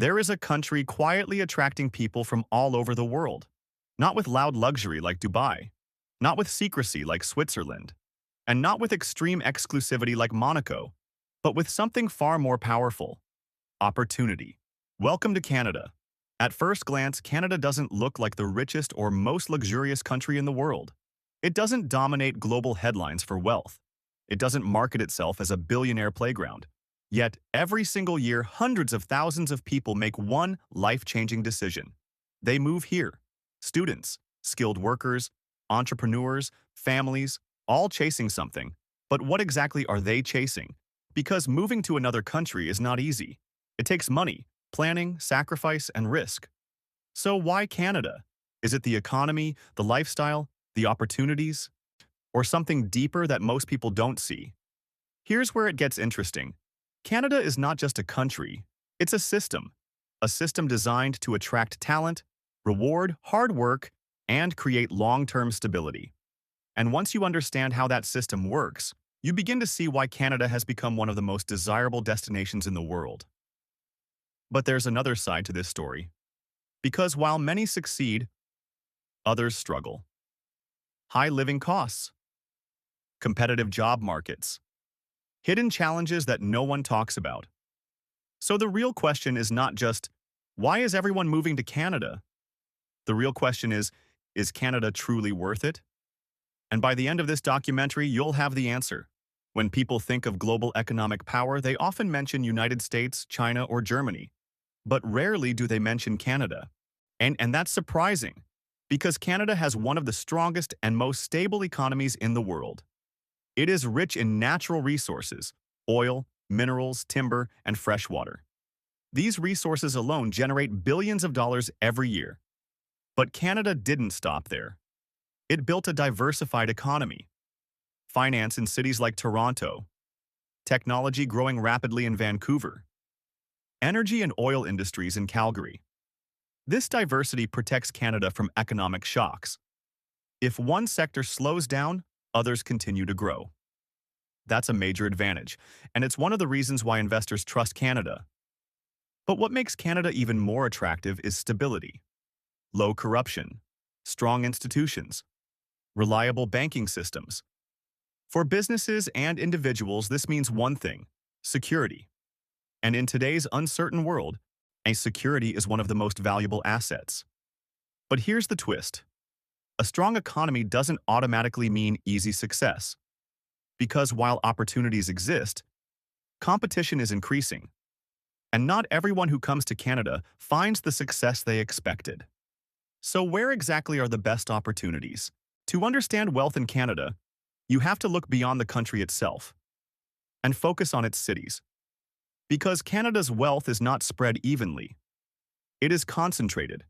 There is a country quietly attracting people from all over the world. Not with loud luxury like Dubai, not with secrecy like Switzerland, and not with extreme exclusivity like Monaco, but with something far more powerful: opportunity. Welcome to Canada. At first glance, Canada doesn't look like the richest or most luxurious country in the world. It doesn't dominate global headlines for wealth. It doesn't market itself as a billionaire playground. Yet, every single year, hundreds of thousands of people make one life-changing decision. They move here. Students, skilled workers, entrepreneurs, families, all chasing something. But what exactly are they chasing? Because moving to another country is not easy. It takes money, planning, sacrifice, and risk. So why Canada? Is it the economy, the lifestyle, the opportunities, or something deeper that most people don't see? Here's where it gets interesting. Canada is not just a country, it's a system designed to attract talent, reward hard work, and create long-term stability. And once you understand how that system works, you begin to see why Canada has become one of the most desirable destinations in the world. But there's another side to this story. Because while many succeed, others struggle. High living costs, competitive job markets, hidden challenges that no one talks about. So the real question is not just, why is everyone moving to Canada? The real question is Canada truly worth it? And by the end of this documentary, you'll have the answer. When people think of global economic power, they often mention United States, China, or Germany. But rarely do they mention Canada. And that's surprising, because Canada has one of the strongest and most stable economies in the world. It is rich in natural resources: oil, minerals, timber, and fresh water. These resources alone generate billions of dollars every year. But Canada didn't stop there. It built a diversified economy. Finance in cities like Toronto, technology growing rapidly in Vancouver, energy and oil industries in Calgary. This diversity protects Canada from economic shocks. If one sector slows down, others continue to grow. That's a major advantage, and it's one of the reasons why investors trust Canada. But what makes Canada even more attractive is stability. Low corruption, strong institutions, reliable banking systems. For businesses and individuals, this means one thing: security. And in today's uncertain world, a security is one of the most valuable assets. But here's the twist. A strong economy doesn't automatically mean easy success. Because while opportunities exist, competition is increasing. And not everyone who comes to Canada finds the success they expected. So where exactly are the best opportunities? To understand wealth in Canada, you have to look beyond the country itself and focus on its cities. Because Canada's wealth is not spread evenly. It is concentrated.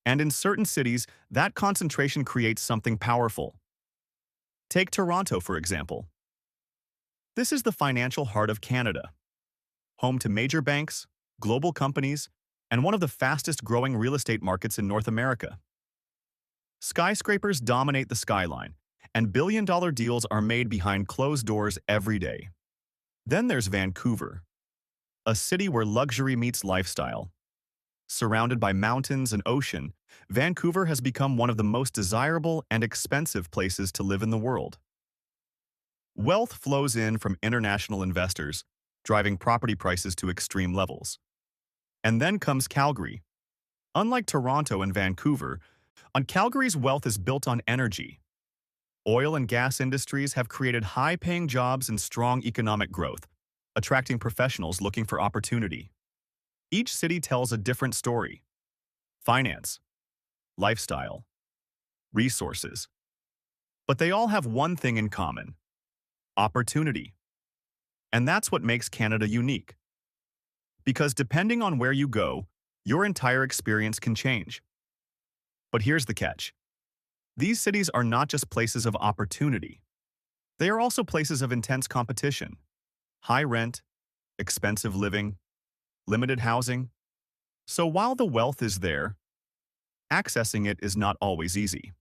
And in certain cities, that concentration creates something powerful. Take Toronto, for example. This is the financial heart of Canada, home to major banks, global companies, and one of the fastest-growing real estate markets in North America. Skyscrapers dominate the skyline, and billion-dollar deals are made behind closed doors every day. Then there's Vancouver, a city where luxury meets lifestyle. Surrounded by mountains and ocean, Vancouver has become one of the most desirable and expensive places to live in the world. Wealth flows in from international investors, driving property prices to extreme levels. And then comes Calgary. Unlike Toronto and Vancouver, Calgary's wealth is built on energy. Oil and gas industries have created high-paying jobs and strong economic growth, attracting professionals looking for opportunity. Each city tells a different story: finance, lifestyle, resources. But they all have one thing in common: opportunity. And that's what makes Canada unique. Because depending on where you go, your entire experience can change. But here's the catch. These cities are not just places of opportunity. They are also places of intense competition: high rent, expensive living, limited housing. So while the wealth is there, accessing it is not always easy.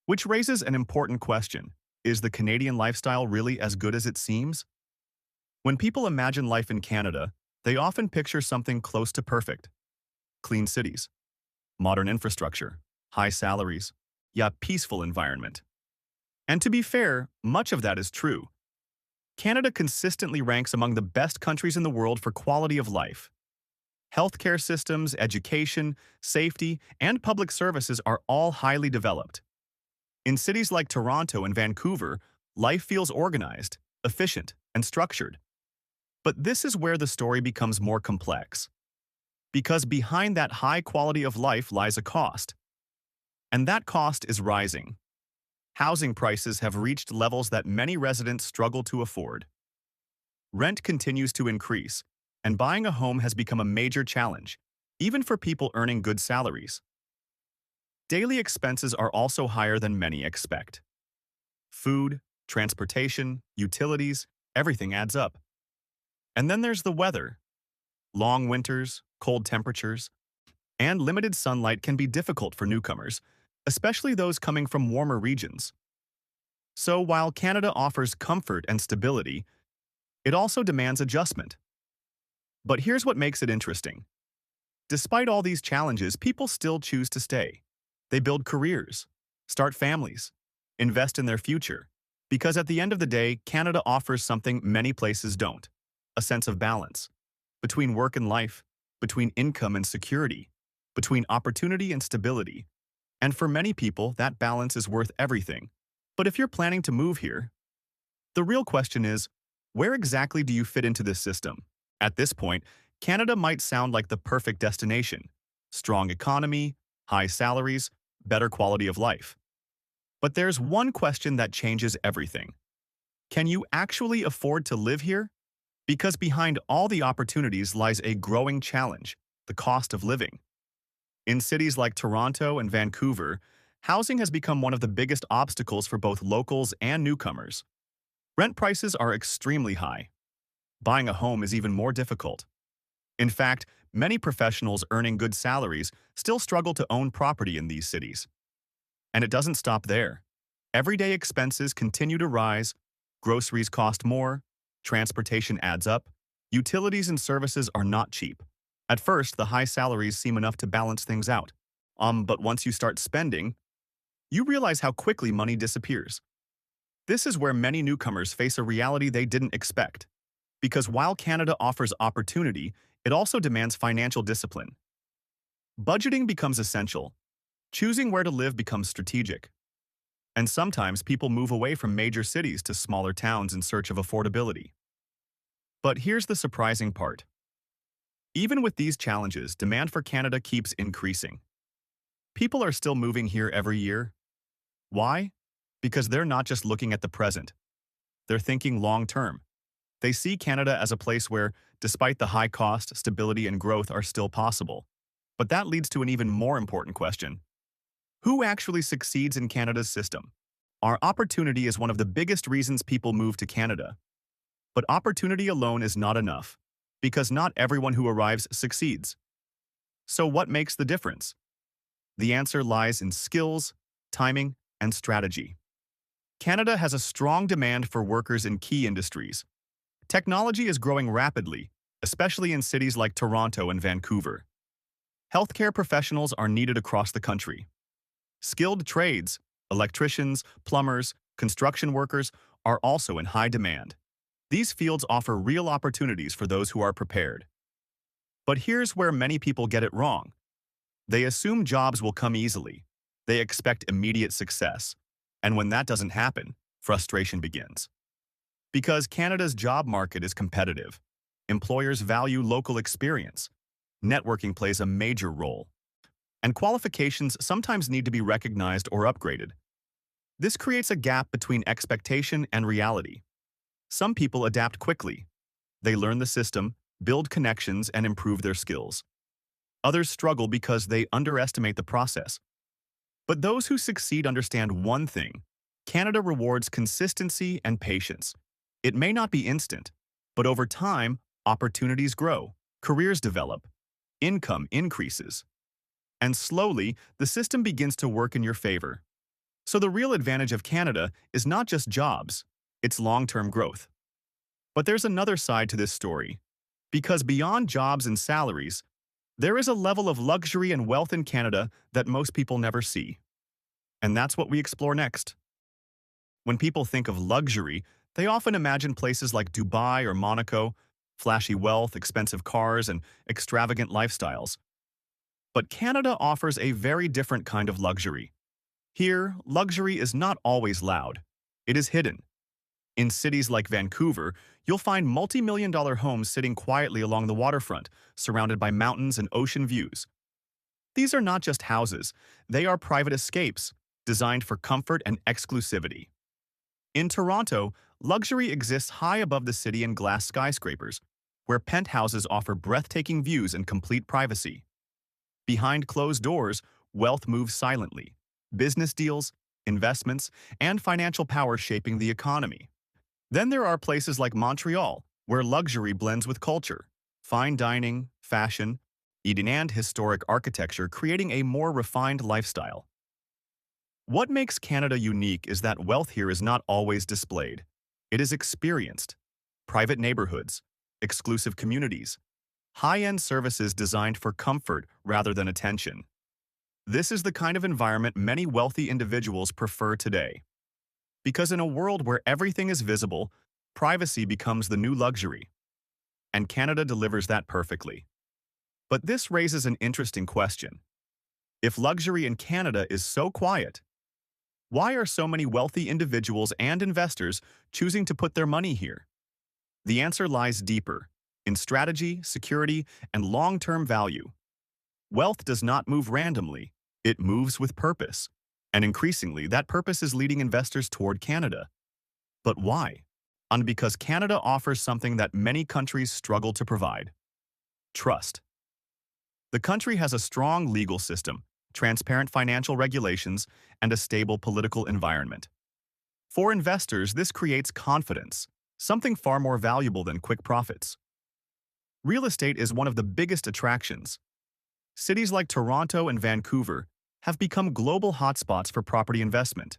Which raises an important question: is the Canadian lifestyle really as good as it seems? When people imagine life in Canada, they often picture something close to perfect: clean cities, modern infrastructure, high salaries, yeah, peaceful environment. And to be fair, much of that is true. Canada consistently ranks among the best countries in the world for quality of life. Healthcare systems, education, safety, and public services are all highly developed. In cities like Toronto and Vancouver, life feels organized, efficient, and structured. But this is where the story becomes more complex. Because behind that high quality of life lies a cost. And that cost is rising. Housing prices have reached levels that many residents struggle to afford. Rent continues to increase, and buying a home has become a major challenge, even for people earning good salaries. Daily expenses are also higher than many expect. Food, transportation, utilities, everything adds up. And then there's the weather. Long winters, cold temperatures, and limited sunlight can be difficult for newcomers, especially those coming from warmer regions. So while Canada offers comfort and stability, it also demands adjustment. But here's what makes it interesting. Despite all these challenges, people still choose to stay. They build careers, start families, invest in their future. Because at the end of the day, Canada offers something many places don't: a sense of balance between work and life, between income and security, between opportunity and stability. And for many people, that balance is worth everything. But if you're planning to move here, the real question is, where exactly do you fit into this system? At this point, Canada might sound like the perfect destination: strong economy, high salaries, better quality of life. But there's one question that changes everything. Can you actually afford to live here? Because behind all the opportunities lies a growing challenge: the cost of living. In cities like Toronto and Vancouver, housing has become one of the biggest obstacles for both locals and newcomers. Rent prices are extremely high. Buying a home is even more difficult. In fact, many professionals earning good salaries still struggle to own property in these cities. And it doesn't stop there. Everyday expenses continue to rise, groceries cost more, transportation adds up, utilities and services are not cheap. At first, the high salaries seem enough to balance things out. But once you start spending, you realize how quickly money disappears. This is where many newcomers face a reality they didn't expect. Because while Canada offers opportunity, it also demands financial discipline. Budgeting becomes essential. Choosing where to live becomes strategic. And sometimes people move away from major cities to smaller towns in search of affordability. But here's the surprising part. Even with these challenges, demand for Canada keeps increasing. People are still moving here every year. Why? Because they're not just looking at the present. They're thinking long-term. They see Canada as a place where, despite the high cost, stability and growth are still possible. But that leads to an even more important question. Who actually succeeds in Canada's system? Our opportunity is one of the biggest reasons people move to Canada. But opportunity alone is not enough, because not everyone who arrives succeeds. So what makes the difference? The answer lies in skills, timing, and strategy. Canada has a strong demand for workers in key industries. Technology is growing rapidly, especially in cities like Toronto and Vancouver. Healthcare professionals are needed across the country. Skilled trades, electricians, plumbers, construction workers, are also in high demand. These fields offer real opportunities for those who are prepared. But here's where many people get it wrong. They assume jobs will come easily. They expect immediate success. And when that doesn't happen, frustration begins. Because Canada's job market is competitive. Employers value local experience. Networking plays a major role. And qualifications sometimes need to be recognized or upgraded. This creates a gap between expectation and reality. Some people adapt quickly. They learn the system, build connections, and improve their skills. Others struggle because they underestimate the process. But those who succeed understand one thing: Canada rewards consistency and patience. It may not be instant, but over time, opportunities grow, careers develop, income increases. And slowly, the system begins to work in your favor. So the real advantage of Canada is not just jobs, it's long-term growth. But there's another side to this story. Because beyond jobs and salaries, there is a level of luxury and wealth in Canada that most people never see. And that's what we explore next. When people think of luxury, they often imagine places like Dubai or Monaco, flashy wealth, expensive cars, and extravagant lifestyles. But Canada offers a very different kind of luxury. Here, luxury is not always loud. It is hidden. In cities like Vancouver, you'll find multi-million-dollar homes sitting quietly along the waterfront, surrounded by mountains and ocean views. These are not just houses, they are private escapes, designed for comfort and exclusivity. In Toronto, luxury exists high above the city in glass skyscrapers, where penthouses offer breathtaking views and complete privacy. Behind closed doors, wealth moves silently. Business deals, investments, and financial power shaping the economy. Then there are places like Montreal, where luxury blends with culture, fine dining, fashion, eating, and historic architecture, creating a more refined lifestyle. What makes Canada unique is that wealth here is not always displayed. It is experienced. Private neighborhoods, exclusive communities, high-end services designed for comfort rather than attention. This is the kind of environment many wealthy individuals prefer today. Because in a world where everything is visible, privacy becomes the new luxury. And Canada delivers that perfectly. But this raises an interesting question. If luxury in Canada is so quiet, why are so many wealthy individuals and investors choosing to put their money here? The answer lies deeper, in strategy, security, and long-term value. Wealth does not move randomly, it moves with purpose. And increasingly, that purpose is leading investors toward Canada. But why? And because Canada offers something that many countries struggle to provide: trust. The country has a strong legal system, transparent financial regulations, and a stable political environment. For investors, this creates confidence, something far more valuable than quick profits. Real estate is one of the biggest attractions. Cities like Toronto and Vancouver have become global hotspots for property investment.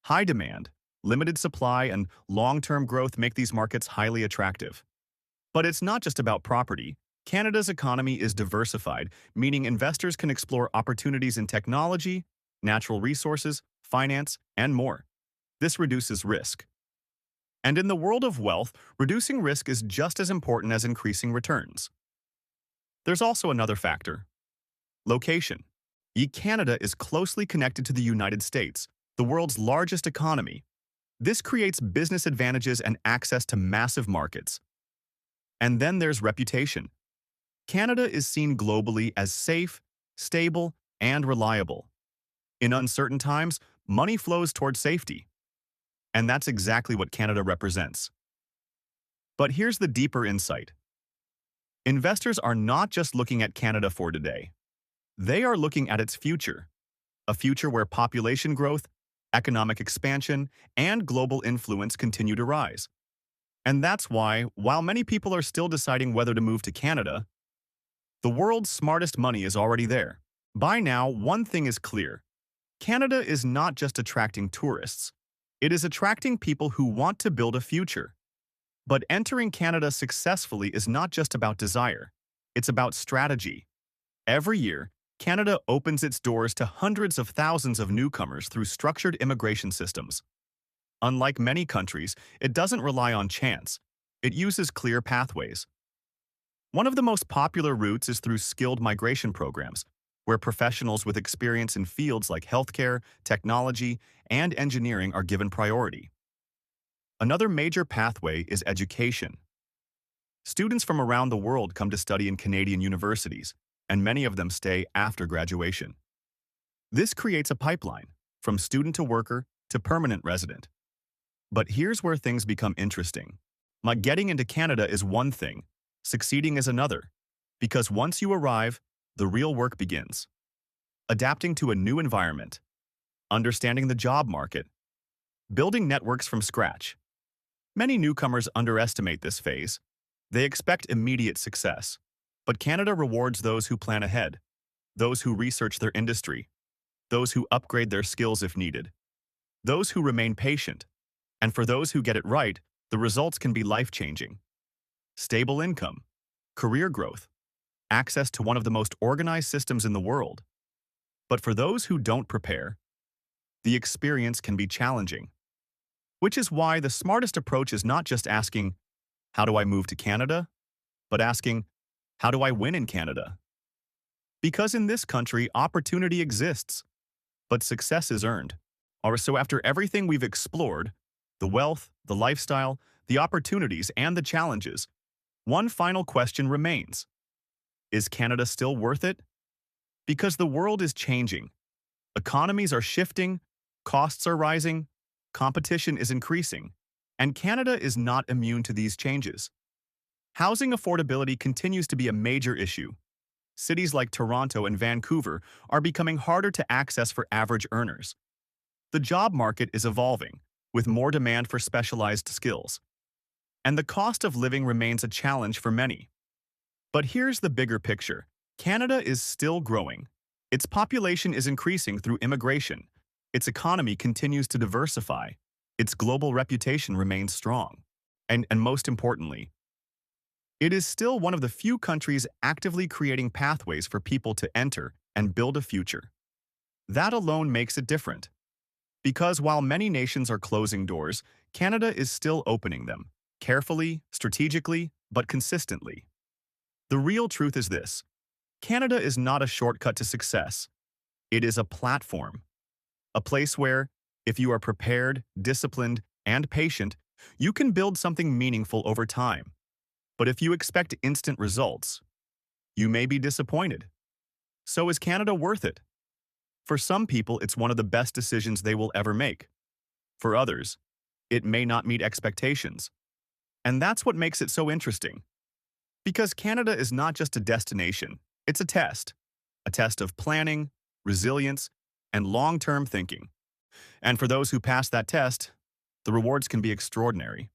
High demand, limited supply, and long-term growth make these markets highly attractive. But it's not just about property. Canada's economy is diversified, meaning investors can explore opportunities in technology, natural resources, finance, and more. This reduces risk. And in the world of wealth, reducing risk is just as important as increasing returns. There's also another factor: location. Canada is closely connected to the United States, the world's largest economy. This creates business advantages and access to massive markets. And then there's reputation. Canada is seen globally as safe, stable, and reliable. In uncertain times, money flows towards safety. And that's exactly what Canada represents. But here's the deeper insight. Investors are not just looking at Canada for today. They are looking at its future, a future where population growth, economic expansion, and global influence continue to rise. And that's why, while many people are still deciding whether to move to Canada, the world's smartest money is already there. By now, one thing is clear. Canada is not just attracting tourists. It is attracting people who want to build a future. But entering Canada successfully is not just about desire. It's about strategy. Every year, Canada opens its doors to hundreds of thousands of newcomers through structured immigration systems. Unlike many countries, it doesn't rely on chance. It uses clear pathways. One of the most popular routes is through skilled migration programs, where professionals with experience in fields like healthcare, technology, and engineering are given priority. Another major pathway is education. Students from around the world come to study in Canadian universities, and many of them stay after graduation. This creates a pipeline, from student to worker to permanent resident. But here's where things become interesting. Getting into Canada is one thing, succeeding is another, because once you arrive, the real work begins. Adapting to a new environment, understanding the job market, building networks from scratch. Many newcomers underestimate this phase. They expect immediate success. But Canada rewards those who plan ahead, those who research their industry, those who upgrade their skills if needed, those who remain patient. And for those who get it right, the results can be life-changing. Stable income. career growth, access to one of the most organized systems in the world. But for those who don't prepare, the experience can be challenging, which is why the smartest approach is not just asking, how do I move to Canada? But asking, how do I win in Canada? Because in this country, opportunity exists, but success is earned. So after everything we've explored, the wealth, the lifestyle, the opportunities, and the challenges, one final question remains. Is Canada still worth it? Because the world is changing. Economies are shifting, costs are rising, competition is increasing, and Canada is not immune to these changes. Housing affordability continues to be a major issue. Cities like Toronto and Vancouver are becoming harder to access for average earners. The job market is evolving, with more demand for specialized skills. And the cost of living remains a challenge for many. But here's the bigger picture. Canada is still growing. Its population is increasing through immigration. Its economy continues to diversify. Its global reputation remains strong. And most importantly, it is still one of the few countries actively creating pathways for people to enter and build a future. That alone makes it different. Because while many nations are closing doors, Canada is still opening them, carefully, strategically, but consistently. The real truth is this: Canada is not a shortcut to success. It is a platform. A place where, if you are prepared, disciplined, and patient, you can build something meaningful over time. But if you expect instant results, you may be disappointed. So is Canada worth it? For some people, it's one of the best decisions they will ever make. For others, it may not meet expectations. And that's what makes it so interesting. Because Canada is not just a destination, it's a test of planning, resilience, and long-term thinking. And for those who pass that test, the rewards can be extraordinary.